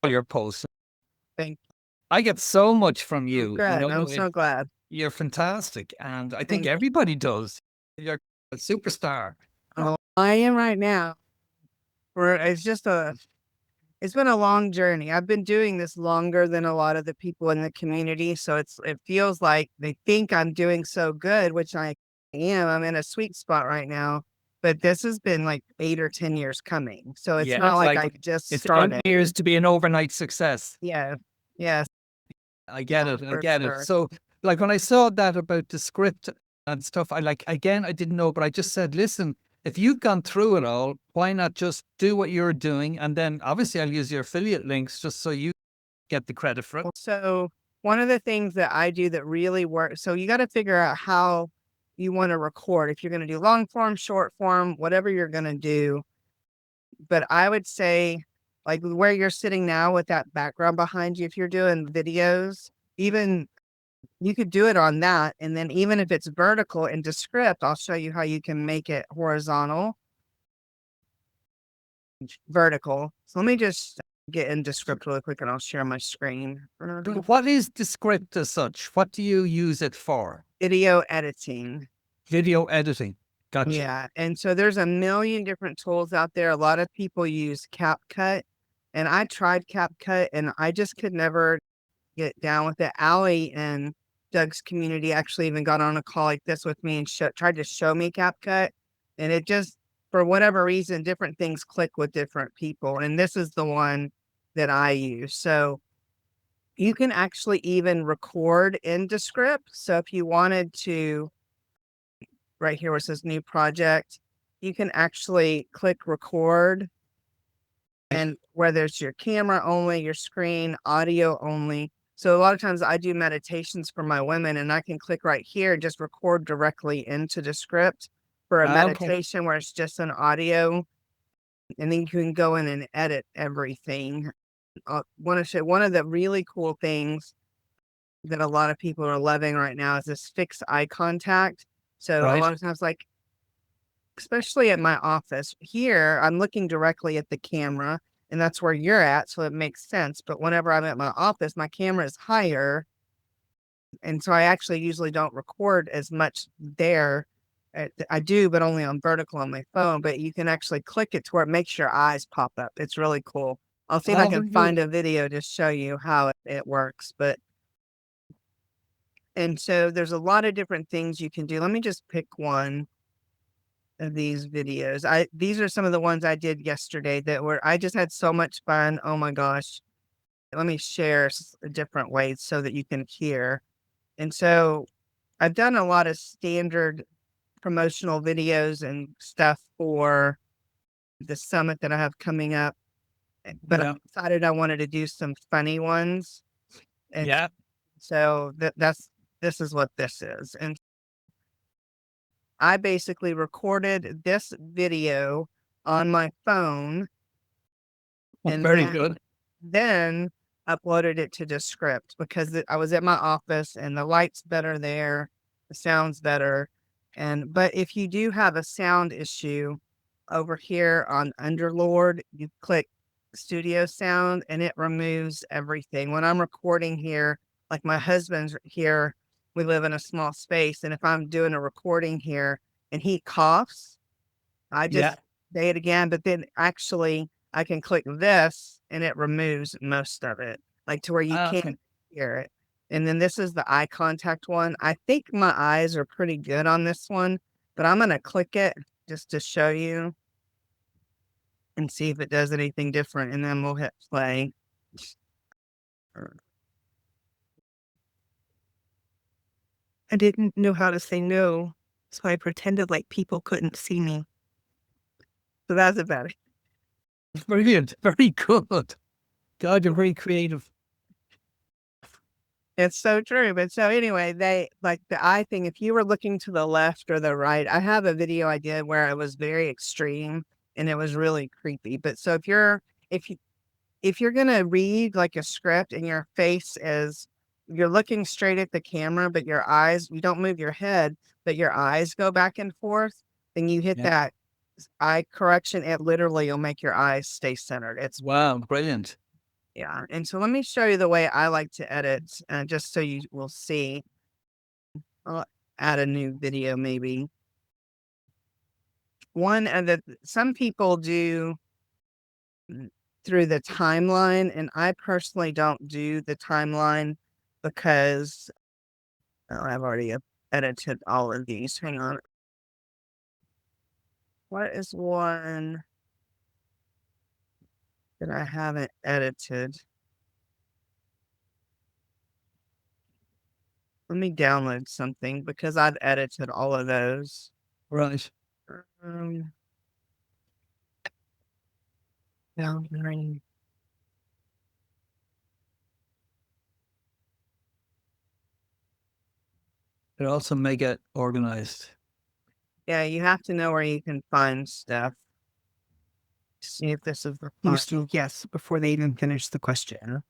your posts. Thank I get so much from you. you. Good. I'm so glad. You're fantastic. And I think Thank you. everybody does. You're a superstar. Oh, I am right now. It's been a long journey. I've been doing this longer than a lot of the people in the community. So it feels like they think I'm doing so good, which I am. I'm in a sweet spot right now. But this has been like 8 or 10 years coming. So it's Yeah, not it's like like I just it's started. years to be an overnight success. Yeah. Yes. I get it. I For get it. sure. So, like when I saw that about Descript and stuff, I didn't know, but I just said, listen, if you've gone through it all, why not just do what you're doing? And then obviously I'll use your affiliate links just so you get the credit for it. So one of the things that I do that really works, so you got to figure out how you want to record. If you're going to do long form, short form, whatever you're going to do. But I would say, like where you're sitting now with that background behind you, if you're doing videos, even you could do it on that. And then even if it's vertical in Descript, I'll show you how you can make it horizontal, vertical. So let me just get in Descript really quick and I'll share my screen. What is Descript as such? What do you use it for? Video editing. Video editing. Gotcha. Yeah. And so there's a million different tools out there. A lot of people use CapCut, and I tried CapCut and I just could never get down with it. Allie and Doug's community actually even got on a call like this with me and tried to show me CapCut. And it just, for whatever reason, different things click with different people. And this is the one that I use. So you can actually even record in Descript. So if you wanted to, right here where it says new project, you can actually click record, and whether it's your camera only, your screen, audio only. So a lot of times I do meditations for my women and I can click right here and just record directly into Descript for a meditation where it's just an audio. And then you can go in and edit everything. I want to show one of the really cool things that a lot of people are loving right now is this fixed eye contact. So a lot of times, like, especially at my office here, I'm looking directly at the camera and that's where you're at. So it makes sense. But whenever I'm at my office, my camera is higher. And so I actually usually don't record as much there. I do, but only on vertical on my phone. But you can actually click it to where it makes your eyes pop up. It's really cool. I'll see if I can find a video to show you how it works. And so there's a lot of different things you can do. Let me just pick one of these videos. These are some of the ones I did yesterday I just had so much fun. Oh my gosh. Let me share different ways so that you can hear. And so I've done a lot of standard promotional videos and stuff for the summit that I have coming up, but I decided I wanted to do some funny ones. And so this is what this is. And I basically recorded this video on my phone and very good. Then uploaded it to Descript because I was at my office and the light's better there, the sound's better. But if you do have a sound issue over here on Underlord, you click Studio Sound and it removes everything. When I'm recording here, like my husband's here, we live in a small space. And if I'm doing a recording here and he coughs, I just say it again, but then actually I can click this and it removes most of it, like to where you can't hear it. And then this is the eye contact one. I think my eyes are pretty good on this one, but I'm going to click it just to show you and see if it does anything different. And then we'll hit play. I didn't know how to say no, so I pretended like people couldn't see me. So that's about it. Brilliant. Very good. God, you're very creative. It's so true. But so anyway, they like the eye thing. If you were looking to the left or the right, I have a video I did where it was very extreme and it was really creepy. But so if you're gonna read like a script and your face is, you're looking straight at the camera, but your eyes, you don't move your head, but your eyes go back and forth, then you hit that eye correction. It literally will make your eyes stay centered. It's wow, brilliant. Yeah. And so let me show you the way I like to edit, just so you will see. I'll add a new video maybe. One of the some people do through the timeline, and I personally don't do the timeline because I've already edited all of these. Hang on. What is one that I haven't edited? Let me download something because I've edited all of those. Right. Um, downloading. It also may get organized. Yeah, you have to know where you can find stuff. See if this is the file. Houston, yes, before they even finish the question.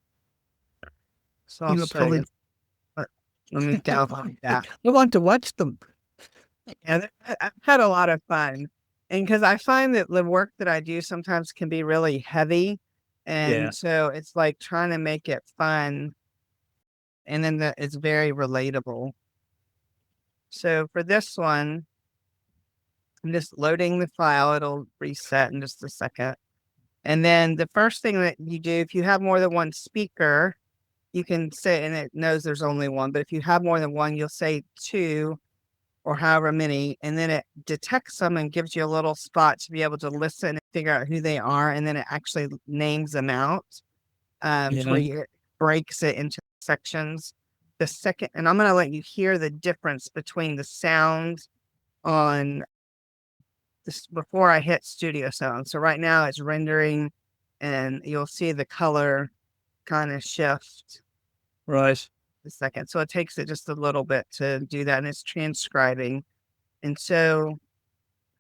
So I'll You show you. apologize. Let me download that. I want to watch them. Yeah, I've had a lot of fun. And because I find that the work that I do sometimes can be really heavy. Yeah. And so it's like trying to make it fun. And then it's very relatable. So for this one, I'm just loading the file. It'll reset in just a second. And then the first thing that you do, if you have more than one speaker, you can say, and it knows there's only one, but if you have more than one, you'll say two or however many, and then it detects them and gives you a little spot to be able to listen and figure out who they are, and then it actually names them out to where it breaks it into sections. The second, and I'm going to let you hear the difference between the sound on this before I hit studio sound. So right now it's rendering, and you'll see the color kind of shift. Right. A second. So it takes it just a little bit to do that, and it's transcribing. And so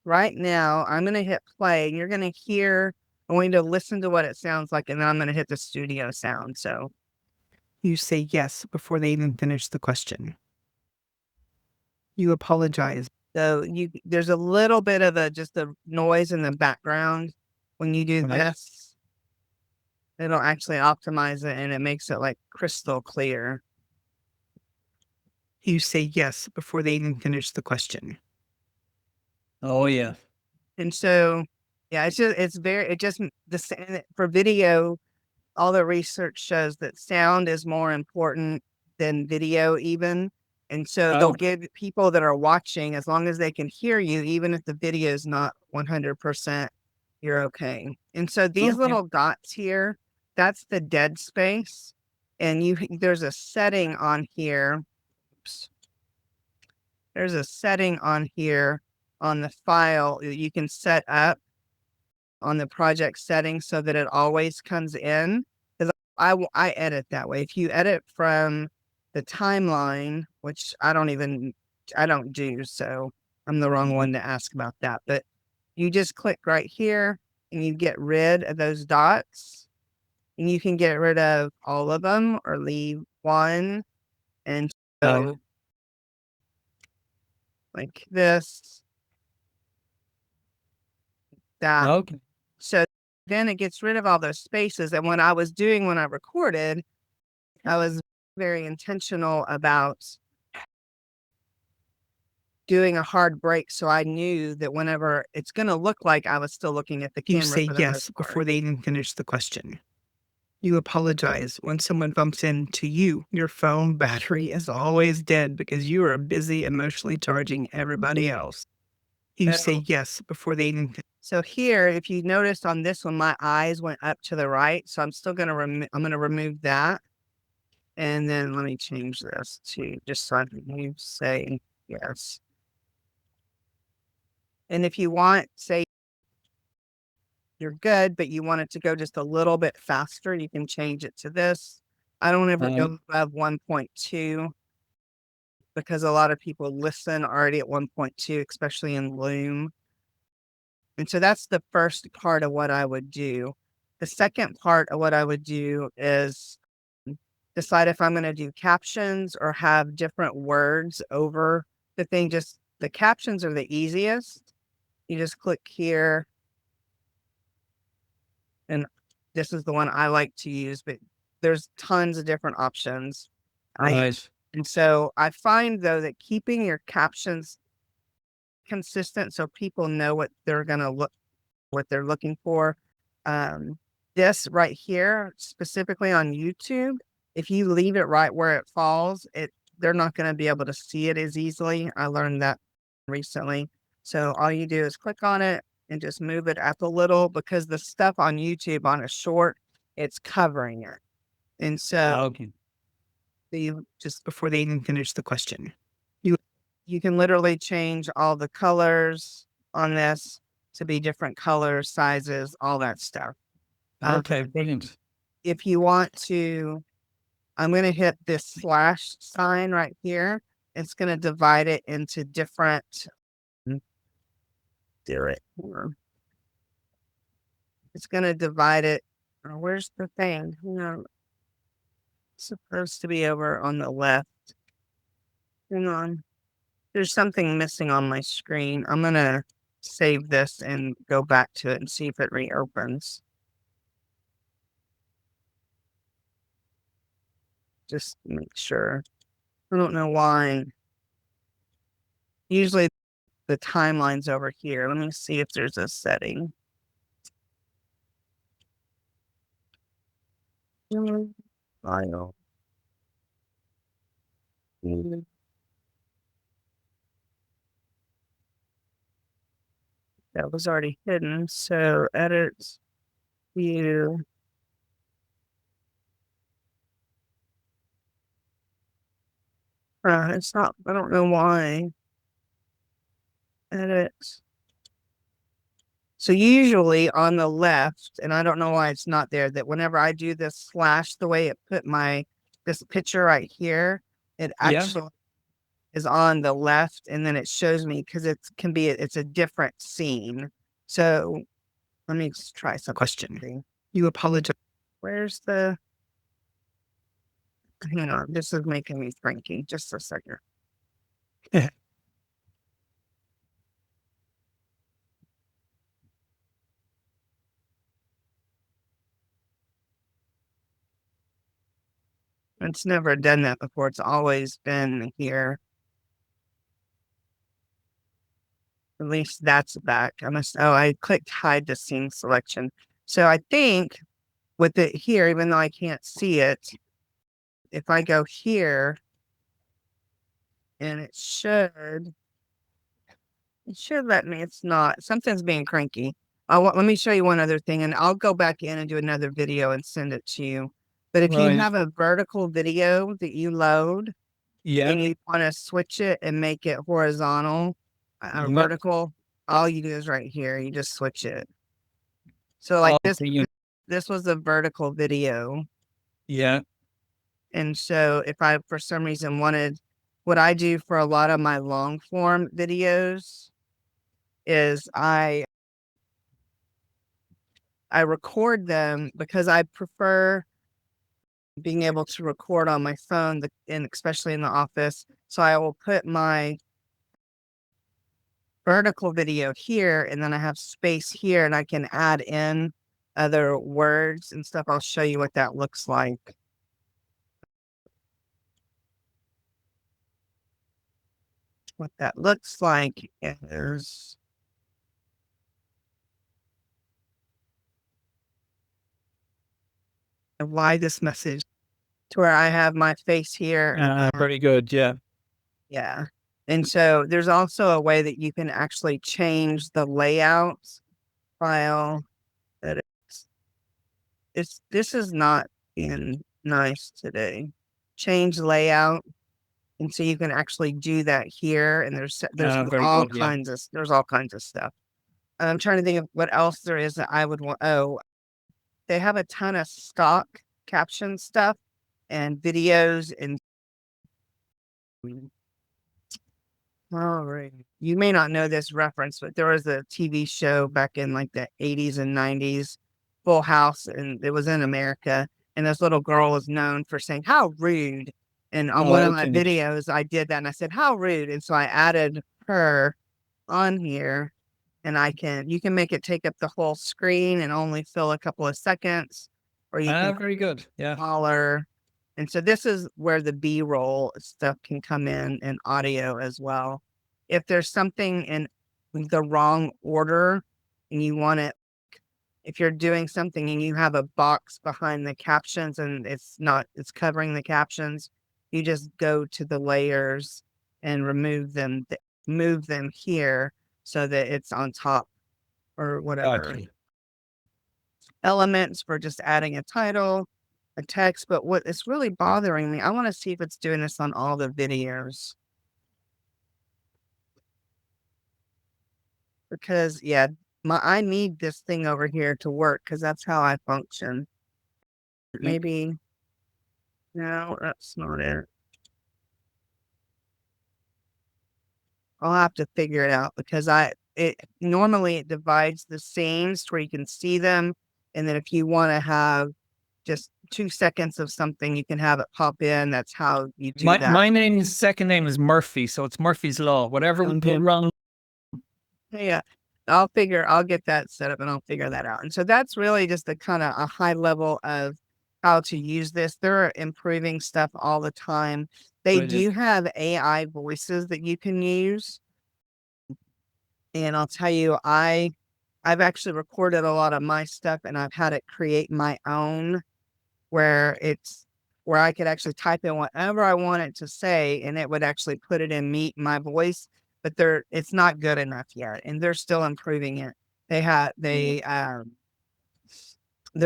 right now I'm going to hit play, and you're going to hear, I'm going to listen to what it sounds like, and then I'm going to hit the studio sound. So You say yes before they even finish the question. You apologize. so there's a little bit of just a noise in the background when you do Right. this. It'll actually optimize it, and it makes it like crystal clear. You say yes before they even finish the question. Oh yeah. And so, yeah, for video, all the research shows that sound is more important than video even. And so they'll give people that are watching, as long as they can hear you, even if the video is not 100%, you're okay. And so these little dots here, that's the dead space. And there's a setting on here. Oops. There's a setting on here on the file that you can set up on the project settings so that it always comes in. Because I edit that way. If you edit from the timeline, which I don't do, so I'm the wrong one to ask about that. But you just click right here and you get rid of those dots, and you can get rid of all of them or leave one. And so like this, that. Okay. So then it gets rid of all those spaces. And when I recorded, I was very intentional about doing a hard break. So I knew that whenever it's going to look like I was still looking at the You camera. say For the yes most part. before they even finish the question. You apologize when someone bumps into you. Your phone battery is always dead because you are busy emotionally charging everybody else. You say yes before they even. So here, if you noticed on this one, my eyes went up to the right. So I'm still going to I'm going to remove that. And then let me change this to just so I can say yes. And if you want, say you're good, but you want it to go just a little bit faster, you can change it to this. I don't ever go above 1.2 because a lot of people listen already at 1.2, especially in Loom. And so that's the first part of what I would do. The second part of what I would do is decide if I'm going to do captions or have different words over the thing. Just the captions are the easiest. You just click here and this is the one I like to use, but there's tons of different options. Right. And so I find though that keeping your captions consistent so people know what they're what they're looking for. This right here, specifically on YouTube, if you leave it right where it falls, they're not going to be able to see it as easily. I learned that recently. So all you do is click on it and just move it up a little, because the stuff on YouTube on a short, it's covering it. And so Okay. you Just before they even finish the question, you can literally change all the colors on this to be different colors, sizes, all that stuff. Okay. Brilliant. If you want to, I'm going to hit this slash sign right here. It's going to divide it into different. It's going to divide it. Oh, where's the thing? No, it's supposed to be over on the left. Hang on. There's something missing on my screen. I'm going to save this and go back to it and see if it reopens. Just make sure. I don't know why. Usually the timeline's over here. Let me see if there's a setting. File. That was already hidden. So edit, view. It's not, I don't know why. Edit. So usually on the left, and I don't know why it's not there, that whenever I do this slash, the way it put this picture right here, it Yeah. actually is on the left, and then it shows me, because it's a different scene. So let me just try something. question. You apologize. Where's hang on, this is making me cranky. Just a second. It's never done that before. It's always been here. At least that's back. I clicked hide the scene selection. So I think with it here, even though I can't see it, if I go here, and it should let me, it's not, something's being cranky. Let me show you one other thing, and I'll go back in and do another video and send it to you. But if you Right. have a vertical video that you load, Yeah. and you want to switch it and make it horizontal, Yeah. vertical, all you do is right here. You just switch it. So like this was a vertical video. Yeah. And so if I, for some reason, wanted, what I do for a lot of my long form videos is I record them, because I prefer being able to record on my phone, and especially in the office. So I will put my vertical video here, and then I have space here, and I can add in other words and stuff. I'll show you what that looks like. What that looks like is Why this message? to where I have my face here. Very good. Yeah. Yeah. And so there's also a way that you can actually change the layout file. That this is not being nice today. Change layout. And so you can actually do that here. And there's very all good, yeah. kinds of stuff. I'm trying to think of what else there is that I would want. Oh, they have a ton of stock caption stuff and videos and. All right. You may not know this reference, but there was a TV show back in like the 80s and 90s, Full House, and it was in America. And this little girl was known for saying, "How rude." And on one of my videos, I did that, and I said, "How rude." And so I added her on here, and you can make it take up the whole screen and only fill a couple of seconds, or you can Very good. Yeah. smaller. And so this is where the B-roll stuff can come in and audio as well. If there's something in the wrong order and you want it, if you're doing something and you have a box behind the captions and it's covering the captions, you just go to the layers and move them here so that it's on top or whatever. Gotcha. Elements for just adding a title, a text, but what is really bothering me, I want to see if it's doing this on all the videos. Because yeah, I need this thing over here to work because that's how I function. Maybe, no, that's not it. I'll have to figure it out because normally it divides the scenes where you can see them. And then if you want to have just 2 seconds of something, you can have it pop in. That's how you do that. My second name is Murphy, so it's Murphy's Law. Whatever we put wrong. Yeah, I'll get that set up and I'll figure that out. And so that's really just the kind of a high level of how to use this. They're improving stuff all the time. They do have AI voices that you can use. And I'll tell you, I've actually recorded a lot of my stuff and I've had it create my own where I could actually type in whatever I want it to say and it would actually put it in my voice, but it's not good enough yet. And they're still improving it. They're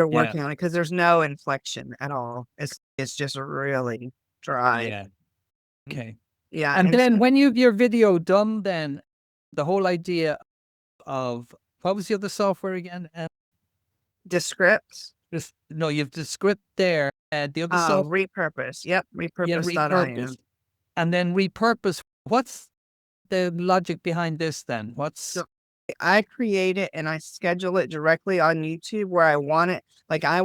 working on it because there's no inflection at all. It's just really dry. Yeah. Okay. Yeah. And then when you have your video done, then the whole idea of what was the other software again? Descript. You've Descript there. The other software. Repurpose. Yep. Repurpose.io. Repurpose. And then repurpose. What's the logic behind this then? I create it and I schedule it directly on YouTube where I want it. Like I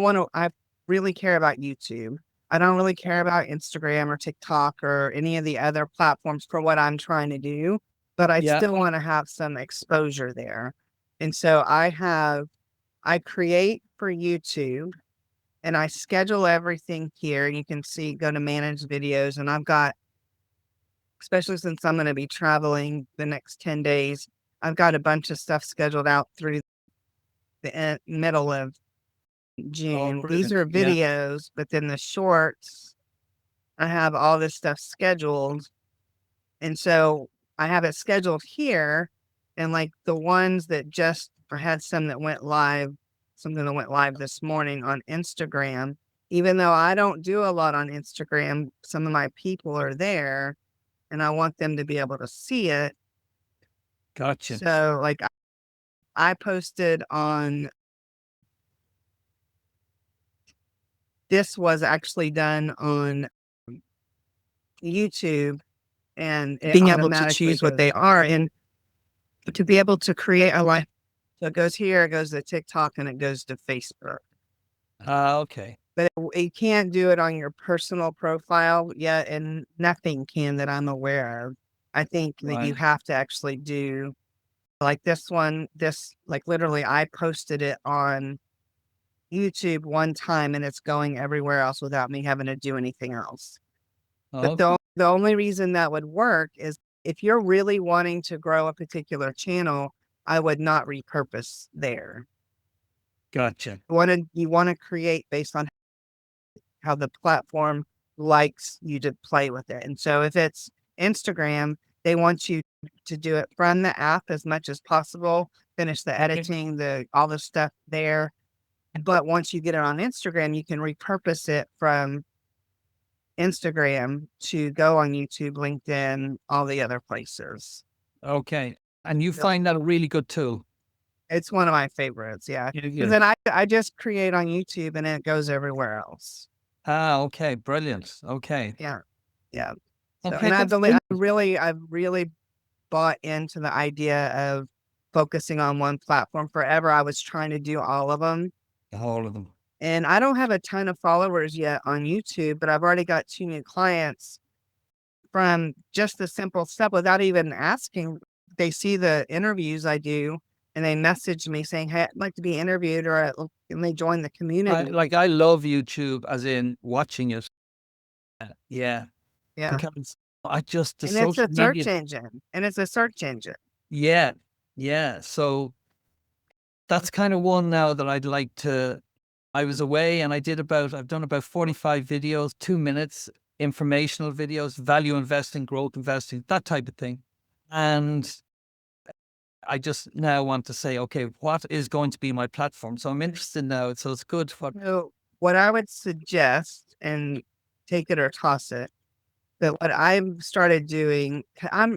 really care about YouTube. I don't really care about Instagram or TikTok or any of the other platforms for what I'm trying to do, but I still want to have some exposure there. And so I create for YouTube and I schedule everything here. You can see, go to manage videos, and I've got, especially since I'm going to be traveling the next 10 days, I've got a bunch of stuff scheduled out through the middle of June. These are videos, but then the shorts, I have all this stuff scheduled. And so I have it scheduled here. And like the ones that I had something that went live this morning on Instagram. Even though I don't do a lot on Instagram, some of my people are there and I want them to be able to see it. Gotcha. So like I posted on, this was actually done on YouTube and being able to choose what they are and to be able to create a life. So it goes here, it goes to TikTok, and it goes to Facebook. Okay. But it can't do it on your personal profile yet, and nothing can that I'm aware of. I think that you have to actually do like this one, like literally I posted it on YouTube one time and it's going everywhere else without me having to do anything else. But the only reason that would work is if you're really wanting to grow a particular channel, I would not repurpose there. Gotcha. You want to create based on how the platform likes you to play with it. And so if it's Instagram, they want you to do it from the app as much as possible, finish the editing, all the stuff there. But once you get it on Instagram, you can repurpose it from Instagram to go on YouTube, LinkedIn, all the other places. Okay. And you find that a really good tool? It's one of my favorites, yeah. Because then I just create on YouTube and it goes everywhere else. Okay. Brilliant. Okay. Yeah. Yeah. So, Okay. and I've really bought into the idea of focusing on one platform. Forever, I was trying to do all of them. All of them. And I don't have a ton of followers yet on YouTube, but I've already got 2 new clients from just the simple stuff without even asking. They see the interviews I do and they message me saying, "Hey, I'd like to be interviewed," or can they join the community? I love YouTube as in watching it. Yeah, Yeah. because I just the And it's social a search media. engine, and it's a search engine. Yeah, yeah. So that's kind of one now that I'd like to. I was away and I've done about 45 videos, 2 minutes, informational videos, value investing, growth investing, that type of thing. And I just now want to say, okay, what is going to be my platform? So I'm interested now. So it's good for, So what I would suggest, and take it or toss it, but what I've started doing, I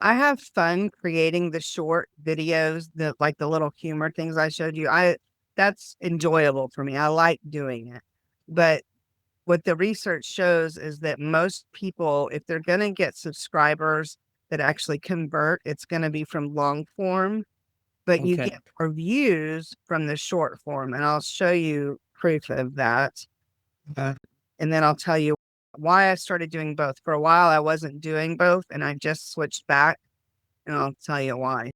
have fun creating the short videos, like the little humor things I showed you. That's enjoyable for me. I like doing it. But what the research shows is that most people, if they're going to get subscribers that actually convert, it's going to be from long form, but you okay. get more views from the short form. And I'll show you proof of that. And then I'll tell you why I started doing both. For a while, I wasn't doing both, and I just switched back, and I'll tell you why.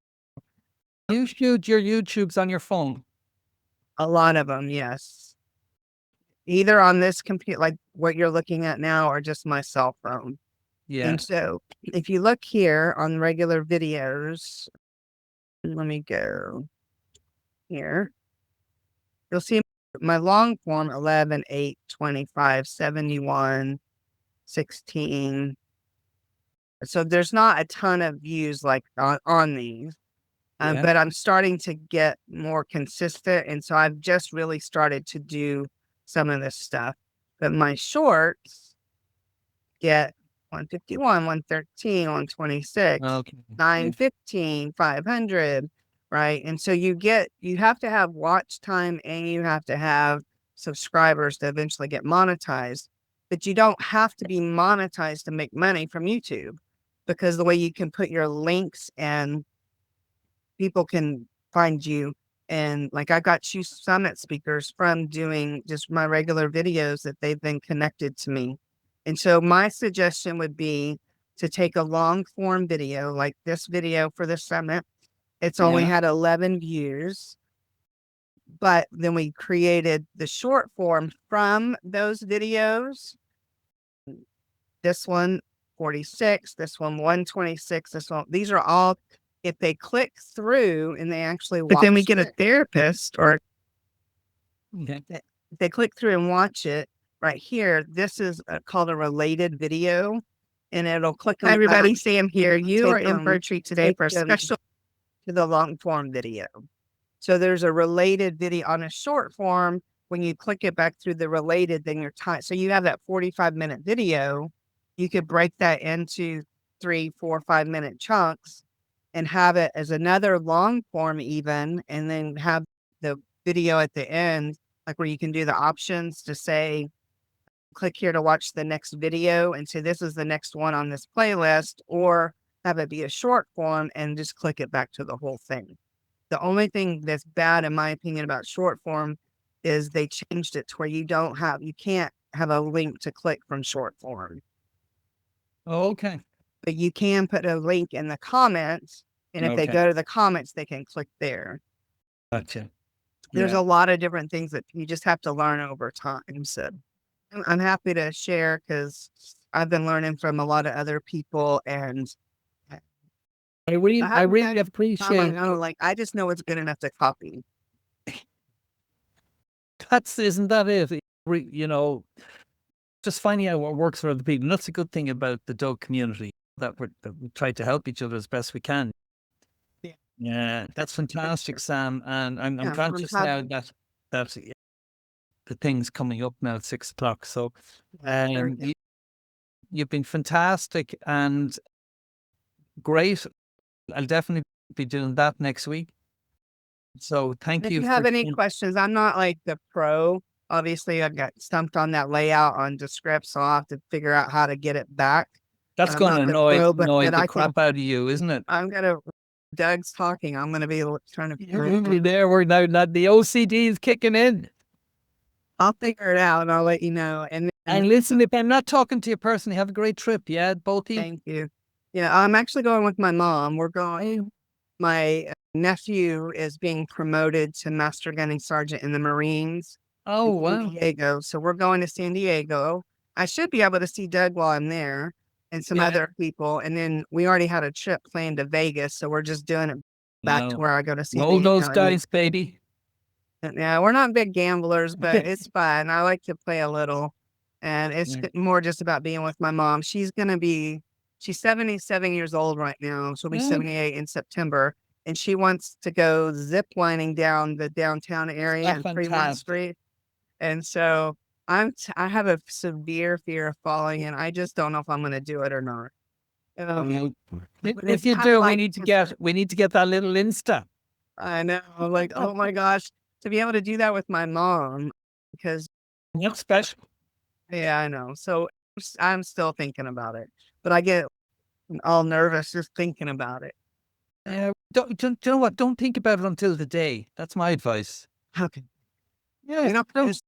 You shoot your YouTubes on your phone. A lot of them, yes. Either on this computer, like what you're looking at now, or just my cell phone. Yeah. And so if you look here on regular videos, let me go here. You'll see my long form 11, 8, 25, 71, 16. So there's not a ton of views like on these, Yeah. but I'm starting to get more consistent. And so I've just really started to do some of this stuff. But my shorts get 151, 113, 126, Okay. 915, 500, right? And so you have to have watch time and you have to have subscribers to eventually get monetized, but you don't have to be monetized to make money from YouTube, because the way you can put your links and people can find you. And like I got two summit speakers from doing just my regular videos that they've been connected to me. And so my suggestion would be to take a long form video like this video for the summit. It's only Yeah. had 11 views, but then we created the short form from those videos. This one, 46, this one, 126, this one. These are all, if they click through and they actually But then we watch get a it, therapist or Okay. if they click through and watch it right here, this is called a related video, and it'll click hi them everybody, back, Sam here. You take are in for them, a treat today take for a them special. to the long form video. So there's a related video on a short form. When you click it back through the related, then you're time. So you have that 45-minute video. You could break that into 3, 4, 5-minute chunks and have it as another long form even, and then have the video at the end, like where you can do the options to say, click here to watch the next video and say, this is the next one on this playlist, or have it be a short form and just click it back to the whole thing. The only thing that's bad, in my opinion, about short form is they changed it to where you can't have a link to click from short form, Okay. but you can put a link in the comments. And if they Okay. go to the comments, they can click there. Gotcha. There's Yeah. a lot of different things that you just have to learn over time. So I'm happy to share because I've been learning from a lot of other people, and I really haven't had time on appreciate my own. Like I just know it's good enough to copy. isn't that it? You know, just finding out what works for other people. And that's a good thing about the dog community, that we try to help each other as best we can. Yeah. Yeah, that's fantastic, Sam. And I'm Yeah, conscious now that the thing's coming up now at 6 o'clock. So very good. you've been fantastic and great. I'll definitely be doing that next week. So thank If you you for have any questions, I'm not like the pro. Obviously, I got stumped on that layout on Descript, so I'll have to figure out how to get it back. that's I'm going to not the pro, but annoy the I can. crap out of you, isn't it? I'm gonna. Doug's talking. I'm gonna be trying to. There, we're now the OCD is kicking in. I'll figure it out, and I'll let you know. And And listen, if I'm not talking to you personally, have a great trip. Yeah, both of you. thank you. Yeah, I'm actually going with my mom. We're going. my nephew is being promoted to Master Gunning Sergeant in the Marines Oh, in San wow. Diego. So we're going to San Diego. I should be able to see Doug while I'm there and some Yeah. other people. And then we already had a trip planned to Vegas. So we're just doing it back to Wow. where I go to San Roll Diego. those dice, baby. Yeah, we're not big gamblers, but it's fun. I like to play a little. And it's Yeah. more just about being with my mom. She's 77 years old right now. She'll be Mm. 78 in September. And she wants to go zip lining down the downtown area That's and Fremont fantastic. Street. And so I have a severe fear of falling, and I just don't know if I'm going to do it or not. Well, But if it's you kind of do, like, we need to get that little Insta. I know, like, oh my gosh, to be able to do that with my mom, because That's special. yeah, I know. So I'm still thinking about it, but I get all nervous just thinking about it. Do you know what? Don't think about it until the day. That's my advice. Okay. Yeah.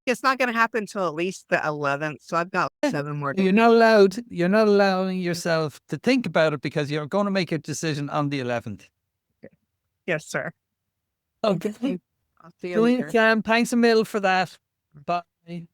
It's not going to happen until at least the 11th. So I've got 7 more days. You're not allowing yourself to think about it because you're going to make a decision on the 11th. Yes, sir. Okay. I'll see you Brilliant, later. Cam. Thanks a mil for that. Bye.